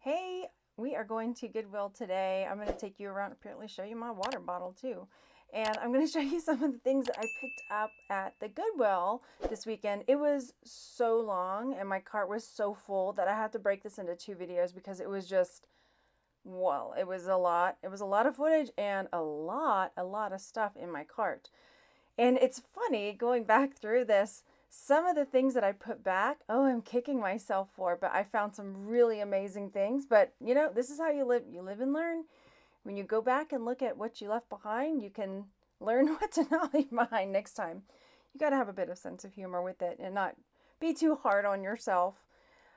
Hey, we are going to Goodwill today. I'm going to take you around, apparently show you my water bottle too. And I'm going to show you some of the things that I picked up at the Goodwill this weekend. It was so long and my cart was so full that I had to break this into two videos because it was just, well, it was a lot. It was a lot of footage and a lot of stuff in my cart. And it's funny going back through this, some of the things that I put back, oh, I'm kicking myself for, but I found some really amazing things. But you know, this is how you live. You live and learn. When you go back and look at what you left behind, you can learn what to not leave behind next time. You got to have a bit of sense of humor with it and not be too hard on yourself.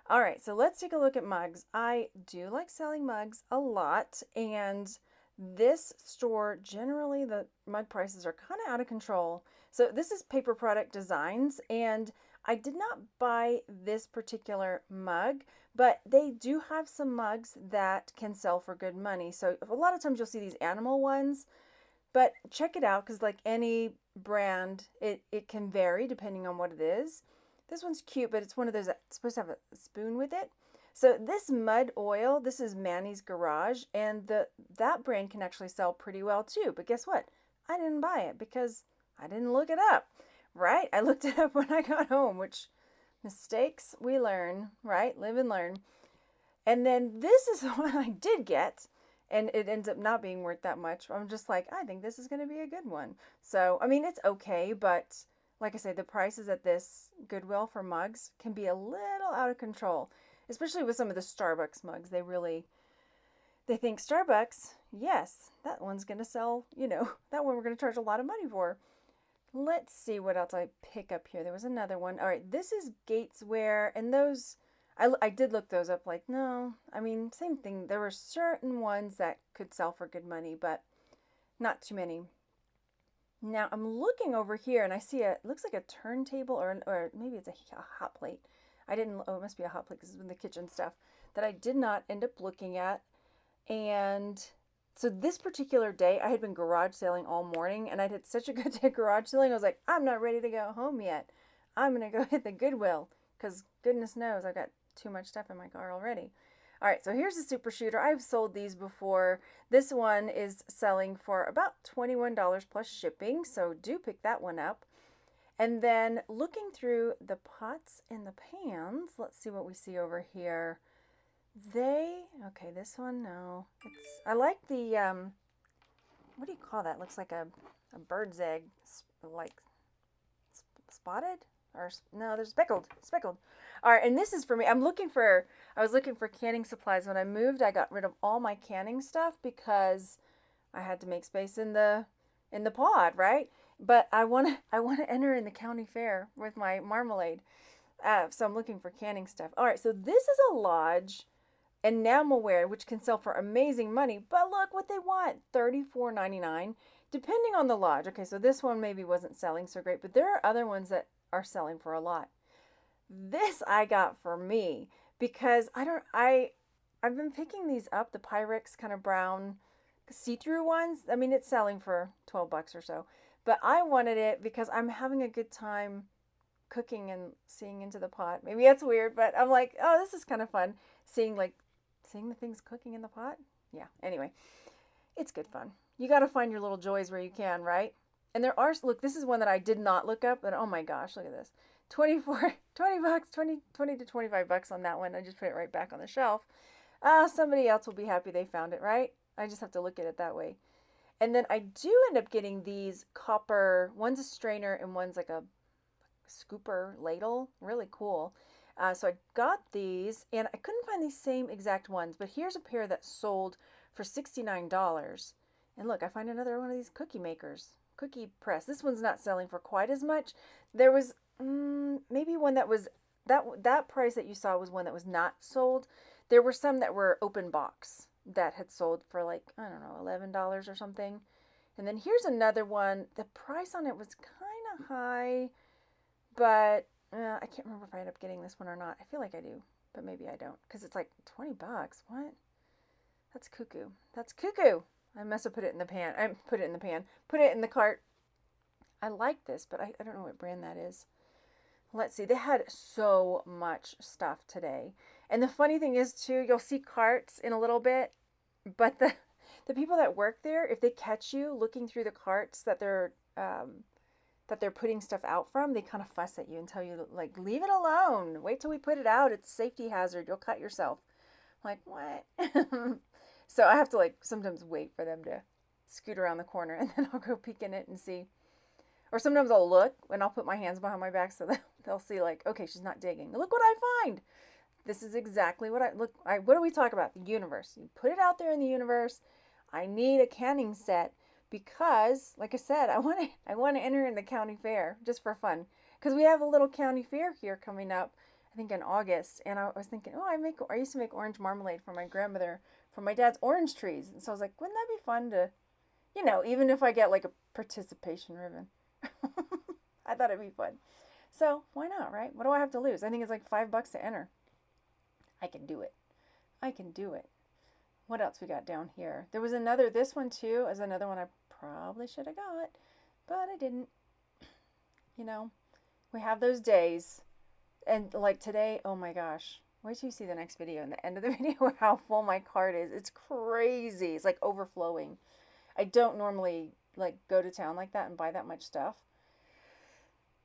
All right, so let's take a look at mugs. I do like selling mugs a lot, and this store, generally the mug prices are kind of out of control. So this is Paper Product Designs, and I did not buy this particular mug, but they do have some mugs that can sell for good money. So a lot of times you'll see these animal ones, but check it out because like any brand, it can vary depending on what it is. This one's cute, but it's one of those that's supposed to have a spoon with it. So this mud oil, this is Manny's Garage, and that brand can actually sell pretty well too. But guess what? I didn't buy it because I didn't look it up, right? I looked it up when I got home, which mistakes we learn, right? Live and learn. And then this is the one I did get, and it ends up not being worth that much. I'm just like, I think this is going to be a good one. So, I mean, it's okay, but like I say, the prices at this Goodwill for mugs can be a little out of control, especially with some of the Starbucks mugs. They think Starbucks, yes, that one's going to sell, that one we're going to charge a lot of money for. Let's see what else I pick up here. There was another one. All right, this is Gatesware, and those, I did look those up, like, no, I mean, same thing. There were certain ones that could sell for good money, but not too many. Now I'm looking over here and I see it looks like a turntable or maybe it's a hot plate. I didn't, oh, it must be a hot plate because it's in the kitchen stuff that I did not end up looking at. And so this particular day I had been garage sailing all morning and I had such a good day garage sailing. I was like, I'm not ready to go home yet. I'm going to go hit the Goodwill because goodness knows I've got too much stuff in my car already. All right, so here's the Super Shooter. I've sold these before. This one is selling for about $21 plus shipping, so do pick that one up. And then looking through the pots and the pans, let's see what we see over here. Okay, this one, no. I like the, what do you call that? Looks like a bird's egg, like spotted? Or no, there's speckled. All right, and this is for me. I was looking for canning supplies. When I moved, I got rid of all my canning stuff because I had to make space in the pod, right? But I want to enter in the county fair with my marmalade. So I'm looking for canning stuff. All right, so this is a Lodge enamelware, which can sell for amazing money. But look what they want, $34.99, depending on the Lodge. Okay, so this one maybe wasn't selling so great, but there are other ones that are selling for a lot. This I got for me because I've been picking these up, the Pyrex kind of brown see-through ones. I mean, it's selling for 12 bucks or so, but I wanted it because I'm having a good time cooking and seeing into the pot. Maybe that's weird, but I'm like, oh, this is kind of fun seeing the things cooking in the pot. Yeah, anyway, it's good fun. You got to find your little joys where you can, right? And there are, look, this is one that I did not look up, but oh my gosh, look at this. 20 bucks, 20 to 25 bucks on that one. I just put it right back on the shelf. Somebody else will be happy they found it, right? I just have to look at it that way. And then I do end up getting these copper, one's a strainer and one's like a scooper ladle. Really cool. So I got these and I couldn't find these same exact ones, but here's a pair that sold for $69. And look, I find another one of these cookie makers. Cookie press. This one's not selling for quite as much. There was maybe one that was that price that you saw was one that was not sold. There were some that were open box that had sold for like, I don't know, $11 or something. And then here's another one. The price on it was kind of high, but I can't remember if I ended up getting this one or not. I feel like I do, but maybe I don't because it's like 20 bucks. What? That's cuckoo. That's cuckoo. I must have put it in the pan. Put it in the cart. I like this, but I don't know what brand that is. Let's see. They had so much stuff today. And the funny thing is too, you'll see carts in a little bit, but the people that work there, if they catch you looking through the carts that they're putting stuff out from, they kind of fuss at you and tell you like, leave it alone. Wait till we put it out. It's a safety hazard. You'll cut yourself. I'm like, what? So I have to like sometimes wait for them to scoot around the corner and then I'll go peek in it and see. Or sometimes I'll look and I'll put my hands behind my back so that they'll see like, okay, she's not digging. Look what I find. This is exactly what what do we talk about? The universe. You put it out there in the universe. I need a canning set because, like I said, I want to enter in the county fair just for fun. Because we have a little county fair here coming up, I think in August. And I was thinking, oh, I used to make orange marmalade for my grandmother from my dad's orange trees. And so I was like, wouldn't that be fun to, even if I get like a participation ribbon. I thought it'd be fun. So why not, right? What do I have to lose? I think it's like $5 to enter. I can do it. I can do it. What else we got down here? There was this one too is another one I probably should have got, but I didn't. We have those days. And like today, oh my gosh. Wait till you see the next video and the end of the video how full my cart is. It's crazy. It's like overflowing. I don't normally like go to town like that and buy that much stuff.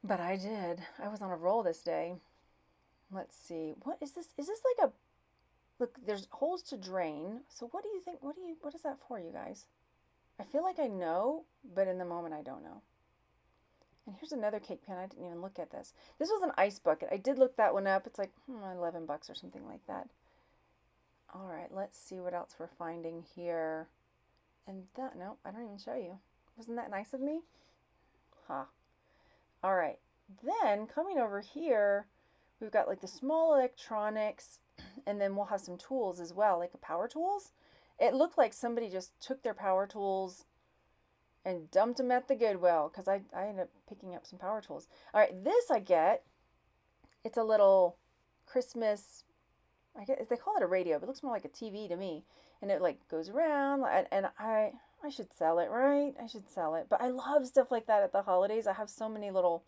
But I did. I was on a roll this day. Let's see. What is this? Is this like look, there's holes to drain. So what do you think? What is that for, you guys? I feel like I know, but in the moment I don't know. And here's another cake pan. I didn't even look at this. This was an ice bucket. I did look that one up. It's like $11 or something like that. All right, let's see what else we're finding here. And no, I don't even show you. Wasn't that nice of me? Huh. All right. Then coming over here, we've got like the small electronics, and then we'll have some tools as well, like the power tools. It looked like somebody just took their power tools and dumped them at the Goodwill because I ended up picking up some power tools. All right, this I get. It's a little Christmas, I guess they call it a radio, but it looks more like a TV to me. And it like goes around, and I should sell it, right? I should sell it. But I love stuff like that at the holidays. I have so many little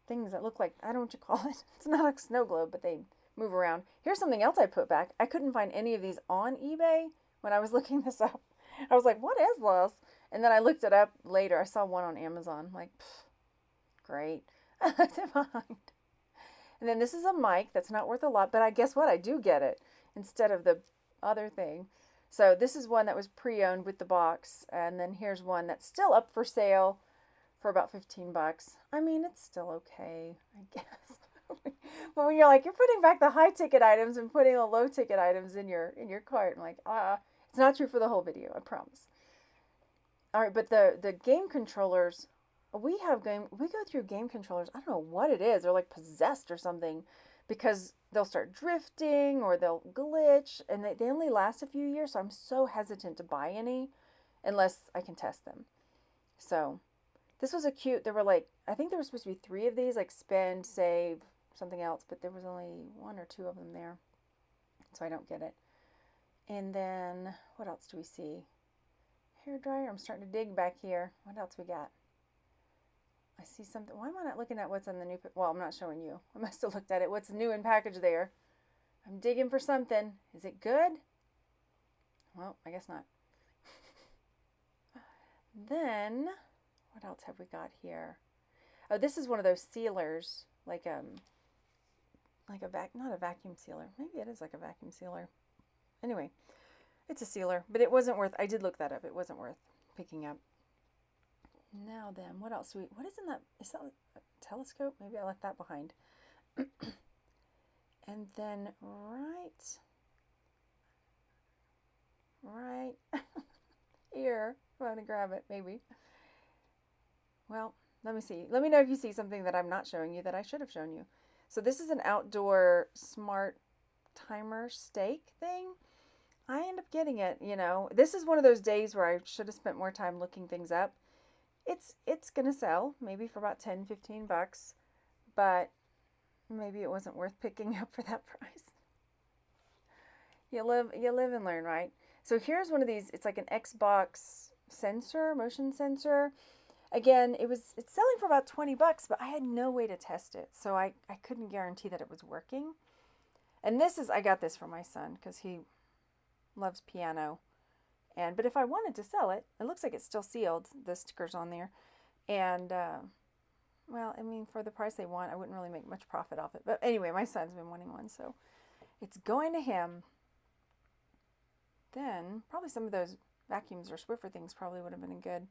things that look like, I don't know what you call it. It's not a snow globe, but they move around. Here's something else I put back. I couldn't find any of these on eBay when I was looking this up. I was like, what is this? And then I looked it up later. I saw one on Amazon. I'm like, great. I looked it behind. And then this is a mic that's not worth a lot, but I guess what? I do get it instead of the other thing. So this is one that was pre-owned with the box. And then here's one that's still up for sale for about $15. I mean, it's still okay, I guess. But when you're putting back the high ticket items and putting the low ticket items in your cart, I'm like, it's not true for the whole video, I promise. All right, but the game controllers, we go through game controllers. I don't know what it is. They're like possessed or something, because they'll start drifting or they'll glitch, and they only last a few years. So I'm so hesitant to buy any unless I can test them. So this was there were I think there were supposed to be 3 of these, like spend, save, something else, but there was only 1 or 2 of them there. So I don't get it. And then what else do we see? Hair dryer. I'm starting to dig back here. What else we got? I see something. Why am I not looking at what's on the new? Well, I'm not showing you. I must have looked at it. What's new in package there? I'm digging for something. Is it good? Well, I guess not. Then, what else have we got here? Oh, this is one of those sealers, not a vacuum sealer. Maybe it is like a vacuum sealer. Anyway, it's a sealer, but it wasn't worth. I did look that up. It wasn't worth picking up. Now then, what else what is in that? Is that a telescope? Maybe I left that behind. And then right here, I'm going to grab it, maybe. Well, let me see. Let me know if you see something that I'm not showing you that I should have shown you. So this is an outdoor smart timer stake thing. I end up getting it, This is one of those days where I should have spent more time looking things up. It's going to sell maybe for about $10-15, but maybe it wasn't worth picking up for that price. You live and learn, right? So here's one of these. It's like an Xbox sensor, motion sensor. Again, it's selling for about $20, but I had no way to test it, so I couldn't guarantee that it was working. And this is, I got this for my son because he loves piano. But if I wanted to sell it, it looks like it's still sealed. The sticker's on there. And, well, I mean, for the price they want, I wouldn't really make much profit off it. But anyway, my son's been wanting one, so it's going to him. Then, probably some of those vacuums or Swiffer things probably would have been a good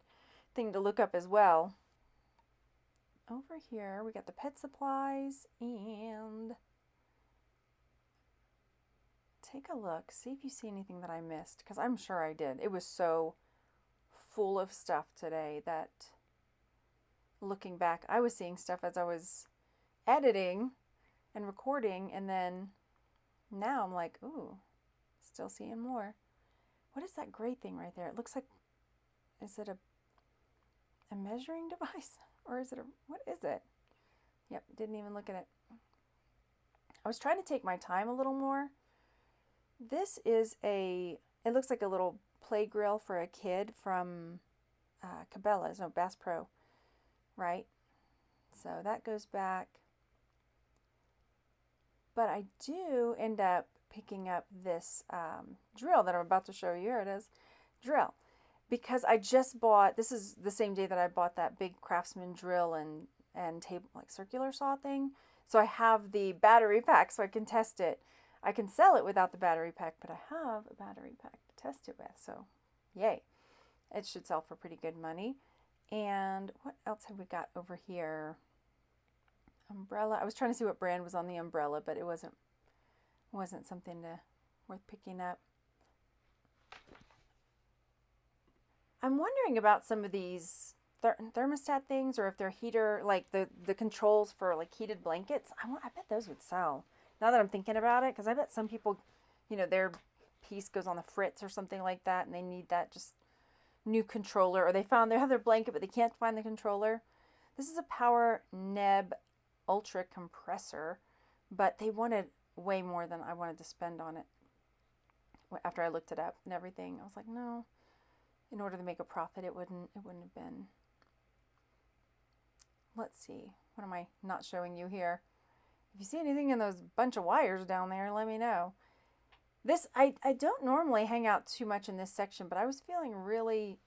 thing to look up as well. Over here, we got the pet supplies, and take a look. See if you see anything that I missed, because I'm sure I did. It was so full of stuff today that looking back, I was seeing stuff as I was editing and recording, and then now I'm like, ooh, still seeing more. What is that gray thing right there? It looks like, is it a measuring device? Or is it what is it? Yep, didn't even look at it. I was trying to take my time a little more. This is it looks like a little play grill for a kid from Cabela's, no, Bass Pro, right? So that goes back. But I do end up picking up this drill that I'm about to show you. Here it is, drill. Because I just bought, this is the same day that I bought that big Craftsman drill and table, like circular saw thing. So I have the battery pack so I can test it. I can sell it without the battery pack, but I have a battery pack to test it with. So yay. It should sell for pretty good money. And what else have we got over here? Umbrella. I was trying to see what brand was on the umbrella, but it wasn't something worth picking up. I'm wondering about some of these thermostat things, or if they're heater, like the controls for like heated blankets. I bet those would sell. Now that I'm thinking about it, because I bet some people, their piece goes on the fritz or something like that, and they need that just new controller, or they have their blanket but they can't find the controller. This is a Power Neb Ultra compressor, but they wanted way more than I wanted to spend on it. After I looked it up and everything, I was like, no. In order to make a profit, it wouldn't have been. Let's see. What am I not showing you here? If you see anything in those bunch of wires down there, let me know. This, I don't normally hang out too much in this section, but I was feeling really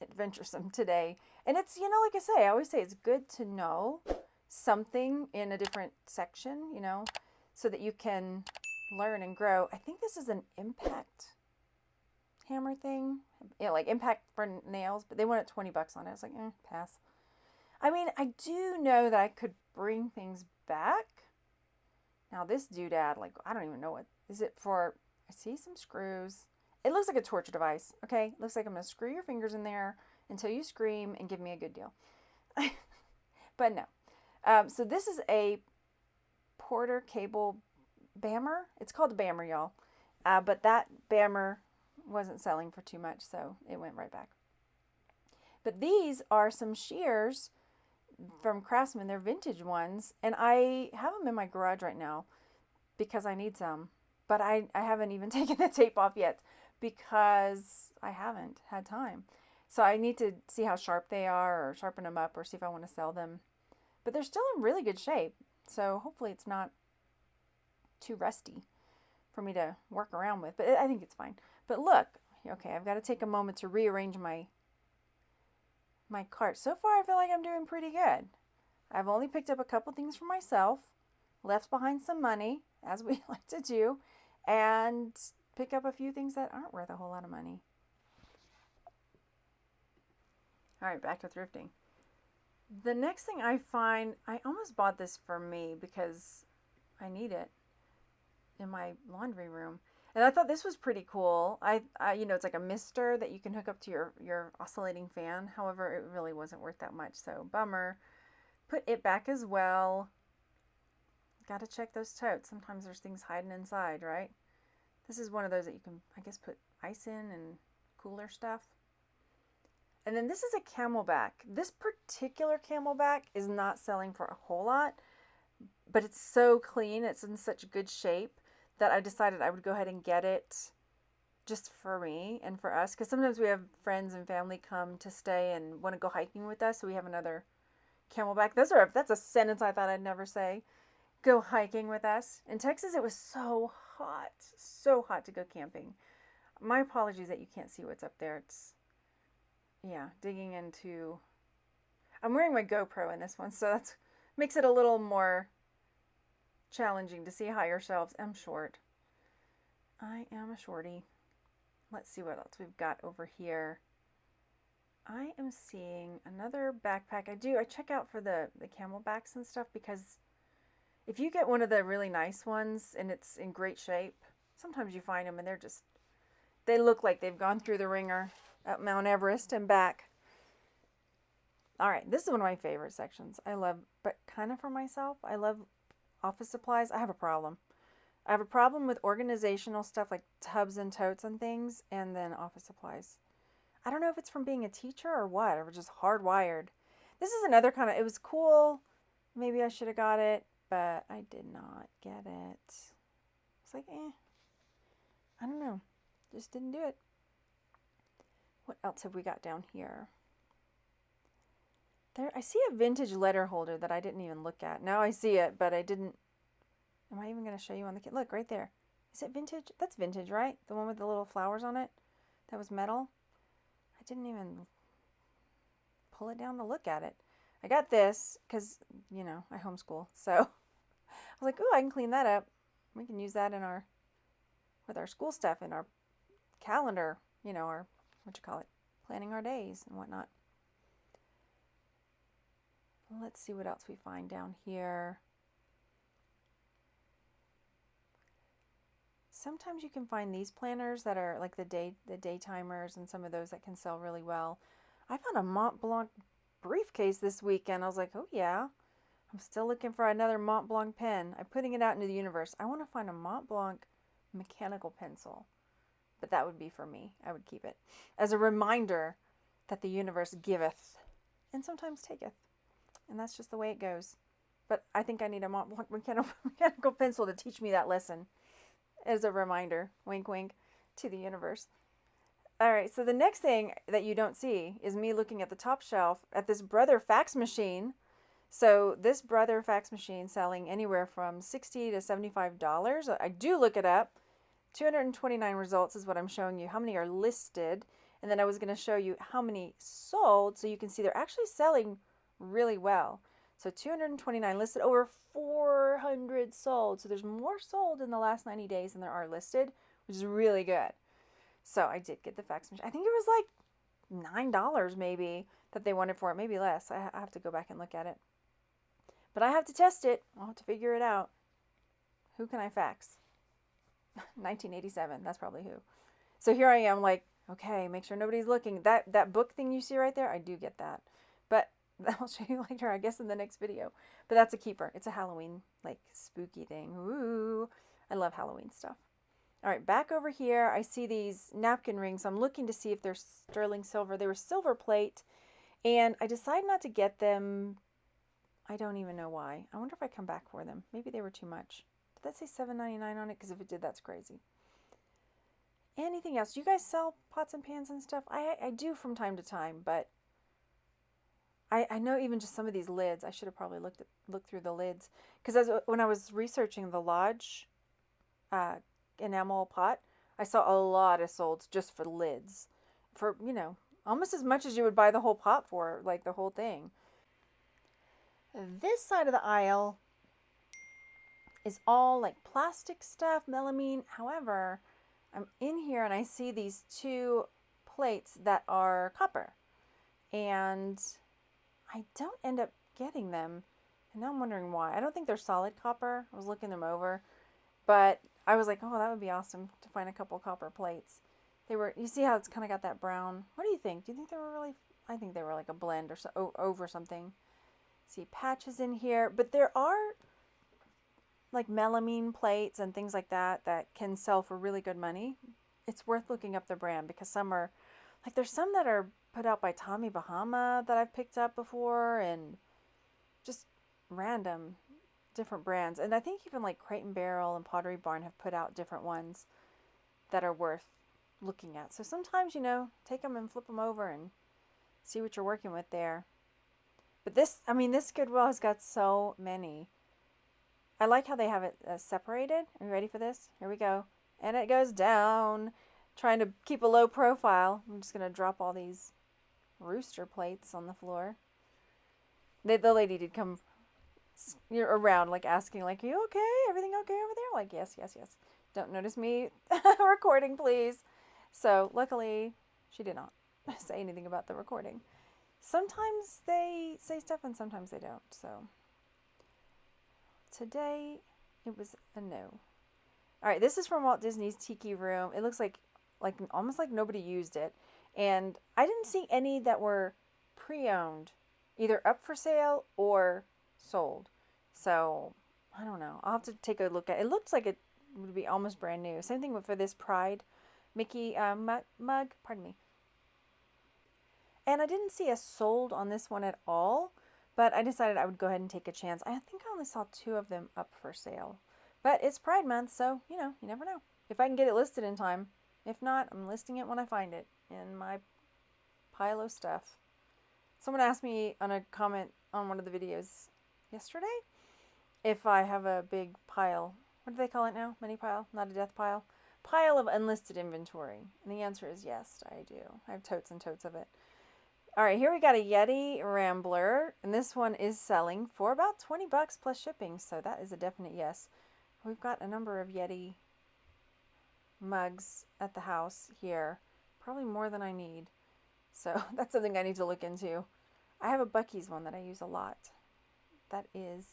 adventuresome today. And it's, like I say, I always say it's good to know something in a different section, so that you can learn and grow. I think this is an impact hammer thing, like impact for nails, but they wanted $20 on it. I was like, pass. I mean, I do know that I could bring things back. Now this doodad, like, I don't even know what is it for. I see some screws. It looks like a torture device. Okay, looks like I'm gonna screw your fingers in there until you scream and give me a good deal. But no. So this is a Porter cable bammer. It's called a bammer, y'all. But that bammer wasn't selling for too much, so it went right back. But these are some shears from Craftsman. They're vintage ones, and I have them in my garage right now because I need some. But I haven't even taken the tape off yet because I haven't had time. So I need to see how sharp they are, or sharpen them up, or see if I want to sell them. But they're still in really good shape, so hopefully it's not too rusty for me to work around with. But I think it's fine. But look, okay, I've got to take a moment to rearrange my cart. So far, I feel like I'm doing pretty good. I've only picked up a couple things for myself, left behind some money, as we like to do, and pick up a few things that aren't worth a whole lot of money. All right, back to thrifting. The next thing I find, I almost bought this for me because I need it in my laundry room. And I thought this was pretty cool. It's like a mister that you can hook up to your oscillating fan. However, it really wasn't worth that much, so bummer. Put it back as well. Got to check those totes. Sometimes there's things hiding inside, right? This is one of those that you can, I guess, put ice in and cooler stuff. And then this is a Camelback. This particular Camelback is not selling for a whole lot, but it's so clean. It's in such good shape that I decided I would go ahead and get it just for me and for us. Because sometimes we have friends and family come to stay and want to go hiking with us. So we have another Camelback. That's a sentence I thought I'd never say. go hiking with us. In Texas, it was so hot to go camping. My apologies that you can't see what's up there. It's, yeah, digging into. I'm wearing my GoPro in this one, so that makes it a little more challenging to see higher shelves. I'm short. I am a shorty. Let's see what else we've got over here. I am seeing another backpack. I check out for the camelbacks and stuff, because if you get one of the really nice ones and it's in great shape, sometimes you find them and they look like they've gone through the ringer at Mount Everest and back. All right, this is one of my favorite sections. I love, but kind of for myself, I love office supplies. I have a problem. I have a problem with organizational stuff like tubs and totes and things, and then office supplies. I don't know if it's from being a teacher or what, or just hardwired. This is another kind of, it was cool. Maybe I should have got it, but I did not get it. It's like, I don't know. Just didn't do it. What else have we got down here? There, I see a vintage letter holder that I didn't even look at. Now I see it, but I didn't. Am I even going to show you on the kit? Look, right there. Is it vintage? That's vintage, right? The one with the little flowers on it? That was metal? I didn't even pull it down to look at it. I got this because, you know, I homeschool. So I was like, ooh, I can clean that up. We can use that in with our school stuff in our calendar, you know, our, planning our days and whatnot. Let's see what else we find down here. Sometimes you can find these planners that are like the day timers, and some of those that can sell really well. I found a Mont Blanc briefcase this weekend. I was like, oh yeah, I'm still looking for another Mont Blanc pen. I'm putting it out into the universe. I want to find a Mont Blanc mechanical pencil, but that would be for me. I would keep it as a reminder that the universe giveth and sometimes taketh. And that's just the way it goes. But I think I need a Mont Blanc mechanical pencil to teach me that lesson as a reminder, wink wink, to the universe. All right, so the next thing that you don't see is me looking at the top shelf at this Brother fax machine. So this Brother fax machine selling anywhere from $60 to $75. I do look it up. 229 results is what I'm showing you. How many are listed? And then I was going to show you how many sold, so you can see they're actually selling really well. So 229 listed, over 400 sold. So there's more sold in the last 90 days than there are listed, which is really good. So I did get the fax machine. I think it was like $9 maybe that they wanted for it, maybe less. I have to go back and look at it. But I have to test it. I'll have to figure it out. Who can I fax? 1987, that's probably who. So here I am like, okay, make sure nobody's looking. That book thing you see right there, I do get that. But I'll show you later, I guess, in the next video. But that's a keeper. It's a Halloween, like, spooky thing. Ooh, I love Halloween stuff. All right, back over here, I see these napkin rings. I'm looking to see if they're sterling silver. They were silver plate, and I decided not to get them. I don't even know why. I wonder if I come back for them. Maybe they were too much. Did that say $7.99 on it? Because if it did, that's crazy. Anything else? Do you guys sell pots and pans and stuff? I do from time to time, but I know even just some of these lids, I should have probably looked through the lids. Because when I was researching the Lodge enamel pot, I saw a lot of solds just for lids. For, you know, almost as much as you would buy the whole pot for, like the whole thing. This side of the aisle is all like plastic stuff, melamine. However, I'm in here and I see these two plates that are copper. And I don't end up getting them. And now I'm wondering why. I don't think they're solid copper. I was looking them over. But I was like, oh, that would be awesome to find a couple copper plates. They were, you see how it's kind of got that brown. What do you think? Do you think they were really, I think they were like a blend or so, over something. See patches in here. But there are like melamine plates and things like that that can sell for really good money. It's worth looking up the brand because some are, like there's some that are put out by Tommy Bahama that I've picked up before, and just random different brands. And I think even like Crate and Barrel and Pottery Barn have put out different ones that are worth looking at. So sometimes, you know, take them and flip them over and see what you're working with there. But this, I mean, this Goodwill has got so many. I like how they have it separated. Are you ready for this? Here we go. And it goes down. Trying to keep a low profile. I'm just going to drop all these rooster plates on the floor. The lady did come around, like asking, like, "Are you okay? Everything okay over there?" Like, yes, yes, yes. Don't notice me recording, please. So luckily, she did not say anything about the recording. Sometimes they say stuff and sometimes they don't. So today it was a no. All right, this is from Walt Disney's Tiki Room. It looks like almost like nobody used it, and I didn't see any that were pre-owned, either up for sale or sold. So I don't know. I'll have to take a look at it. It looks like it would be almost brand new. Same thing for this Pride Mickey mug. Pardon me. And I didn't see a sold on this one at all, but I decided I would go ahead and take a chance. I think I only saw 2 of them up for sale. But it's Pride Month, so, you know, you never know. If I can get it listed in time. If not, I'm listing it when I find it in my pile of stuff. Someone asked me on a comment on one of the videos yesterday if I have a big pile. What do they call it now? Mini pile? Not a death pile? Pile of unlisted inventory. And the answer is yes, I do. I have totes and totes of it. All right, here we got a Yeti Rambler, and this one is selling for about 20 bucks plus shipping, so that is a definite yes. We've got a number of Yeti mugs at the house here, probably more than I need, so that's something I need to look into. I have a Buc-ee's one that I use a lot. That is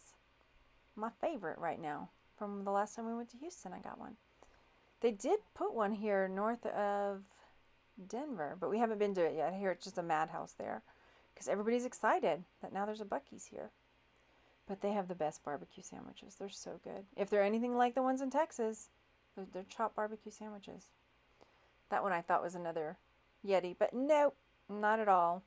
my favorite right now. From the last time we went to Houston, I got one. They did put one here north of Denver, but we haven't been to it yet. Here it's just a madhouse there because everybody's excited that now there's a Buc-ee's here. But they have the best barbecue sandwiches. They're so good. If they're anything like the ones in Texas, they're chopped barbecue sandwiches. That one I thought was another Yeti, but nope, not at all.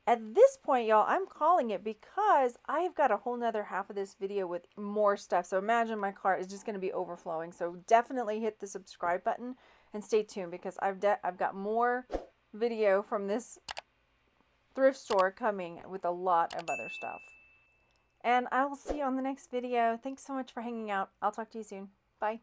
At this point, y'all, I'm calling it because I've got a whole nother half of this video with more stuff. So imagine my cart is just going to be overflowing. So definitely hit the subscribe button and stay tuned because I've got more video from this thrift store coming with a lot of other stuff. And I will see you on the next video. Thanks so much for hanging out. I'll talk to you soon. Bye.